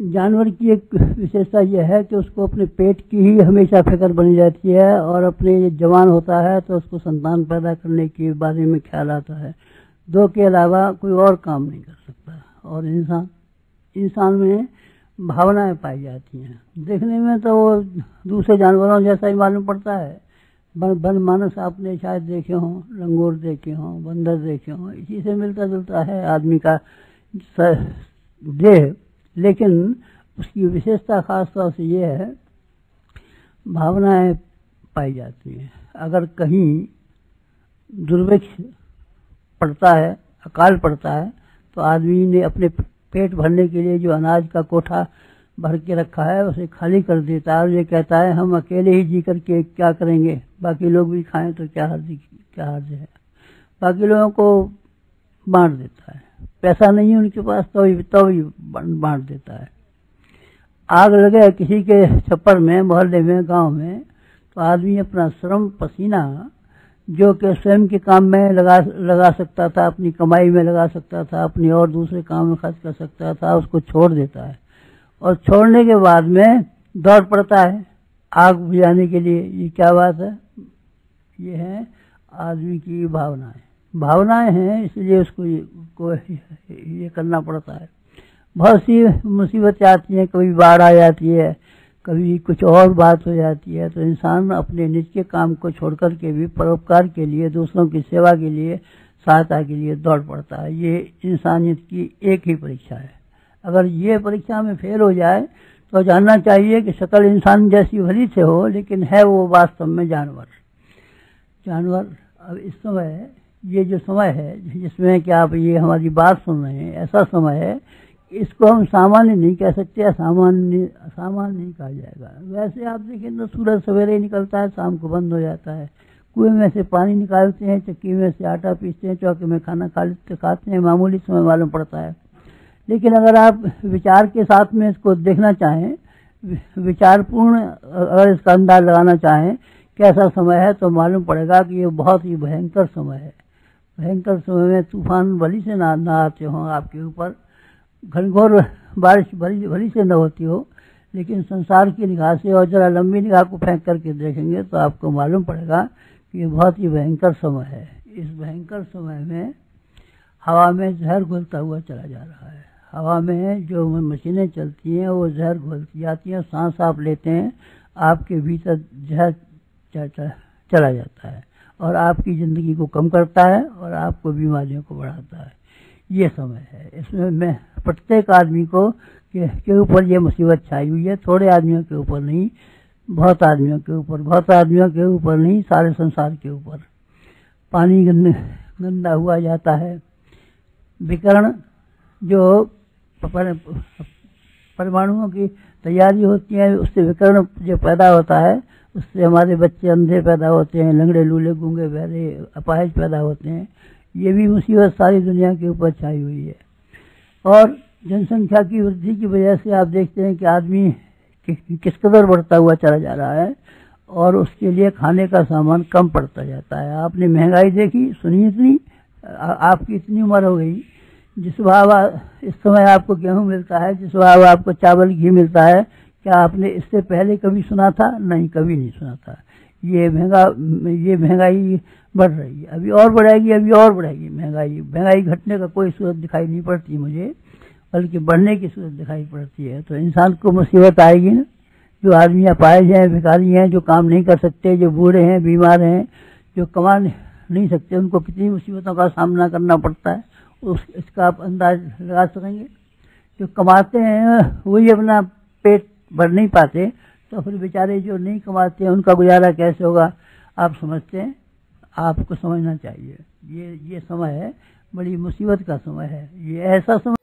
जानवर की एक विशेषता यह है कि उसको अपने पेट की ही हमेशा फिक्र बनी रहती है और अपने जवान होता है तो उसको संतान पैदा करने के बारे में ख्याल आता है। दो के अलावा कोई और काम नहीं कर सकता। और इंसान में भावनाएं पाई जाती हैं। देखने में तो वो दूसरे जानवरों जैसा ही मालूम पड़ता है। वन मानस आपने शायद देखे हों, लंगूर देखे हों, बंदर देखे हों, इसी से मिलता जुलता है आदमी का देह। लेकिन उसकी विशेषता खास तौर से ये है, भावनाएं पाई जाती हैं। अगर कहीं दुर्भिक्ष पड़ता है, अकाल पड़ता है, तो आदमी ने अपने पेट भरने के लिए जो अनाज का कोठा भर के रखा है उसे खाली कर देता है और ये कहता है हम अकेले ही जी करके क्या करेंगे, बाकी लोग भी खाएं तो क्या हर्ज है। बाकी लोगों को बांट देता है। पैसा नहीं है उनके पास तो भी बांट देता है। आग लगे किसी के छप्पर में, मोहल्ले में, गांव में, तो आदमी अपना श्रम पसीना जो कि स्वयं के काम में लगा सकता था, अपनी कमाई में लगा सकता था, अपनी और दूसरे काम में खर्च कर सकता था, उसको छोड़ देता है। और छोड़ने के बाद में दौड़ पड़ता है आग बुझाने के लिए। ये क्या बात है? ये है आदमी की भावनाएं हैं, इसलिए उसको ये करना पड़ता है। बहुत सी मुसीबतें आती हैं, कभी बाढ़ आ जाती है, कभी कुछ और बात हो जाती है, तो इंसान अपने निज के काम को छोड़कर के भी परोपकार के लिए, दूसरों की सेवा के लिए, सहायता के लिए दौड़ पड़ता है। ये इंसानियत की एक ही परीक्षा है। अगर ये परीक्षा में फेल हो जाए तो जानना चाहिए कि शक्ल इंसान जैसी भली से हो, लेकिन है वो वास्तव में जानवर। अब इस समय, ये जो समय है जिसमें कि आप ये हमारी बात सुन रहे हैं, ऐसा समय है, इसको हम सामान्य नहीं कह सकते, असामान्य नहीं कहा जाएगा। वैसे आप देखें तो सूरज सवेरे निकलता है, शाम को बंद हो जाता है। कुएं में से पानी निकालते हैं, चक्की में से आटा पीसते हैं, चौके में खाना खाते हैं, मामूली समय मालूम पड़ता है। लेकिन अगर आप विचार के साथ में इसको देखना चाहें, विचारपूर्ण अगर इसका अंदाज लगाना चाहें कैसा समय है, तो मालूम पड़ेगा कि ये बहुत ही भयंकर समय है। भयंकर समय में तूफान भली से ना आते हों आपके ऊपर, घनघोर बारिश भली से न होती हो, लेकिन संसार की निगाह से और जरा लंबी निगाह को फेंक करके देखेंगे तो आपको मालूम पड़ेगा कि ये बहुत ही भयंकर समय है। इस भयंकर समय में हवा में जहर घुलता हुआ चला जा रहा है। हवा में जो मशीनें चलती हैं वो जहर घुलती जाती हैं, सांस आप लेते हैं, आपके भीतर जहर चला जाता है और आपकी ज़िंदगी को कम करता है और आपको बीमारियों को बढ़ाता है। ये समय है, इसमें मैं प्रत्येक आदमी को के ऊपर ये मुसीबत छाई हुई है। थोड़े आदमियों के ऊपर नहीं, बहुत आदमियों के ऊपर नहीं, सारे संसार के ऊपर। पानी गंदा हुआ जाता है। विकर्ण जो परमाणुओं की तैयारी होती है, उससे विकर्ण जो पैदा होता है, उससे हमारे बच्चे अंधे पैदा होते हैं, लंगड़े, लूले, गूंगे, बहरे, अपाहिज पैदा होते हैं। ये भी मुसीबत सारी दुनिया के ऊपर छाई हुई है। और जनसंख्या की वृद्धि की वजह से आप देखते हैं कि आदमी किस कदर बढ़ता हुआ चला जा रहा है और उसके लिए खाने का सामान कम पड़ता जाता है। आपने महंगाई देखी, सुनी इतनी, आपकी इतनी उम्र हो गई, जिस भाव इस समय आपको गेहूं मिलता है, जिस भाव आपको चावल घी मिलता है, क्या आपने इससे पहले कभी सुना था? नहीं, कभी नहीं सुना था। ये महंगाई बढ़ रही है, अभी और बढ़ेगी महंगाई घटने का कोई सूरत दिखाई नहीं पड़ती मुझे, बल्कि बढ़ने की सूरत दिखाई पड़ती है। तो इंसान को मुसीबत आएगी ना। जो आदमी अपाहिज हैं, भिखारी हैं, जो काम नहीं कर सकते, जो बूढ़े हैं, बीमार हैं, जो कमा नहीं सकते, उनको कितनी मुसीबतों का सामना करना पड़ता है, इसका आप अंदाज लगा सकेंगे। जो कमाते हैं वही अपना पेट भर नहीं पाते, तो फिर बेचारे जो नहीं कमाते हैं उनका गुजारा कैसे होगा? आप समझते हैं? आपको समझना चाहिए। ये समय है, बड़ी मुसीबत का समय है। ये ऐसा समय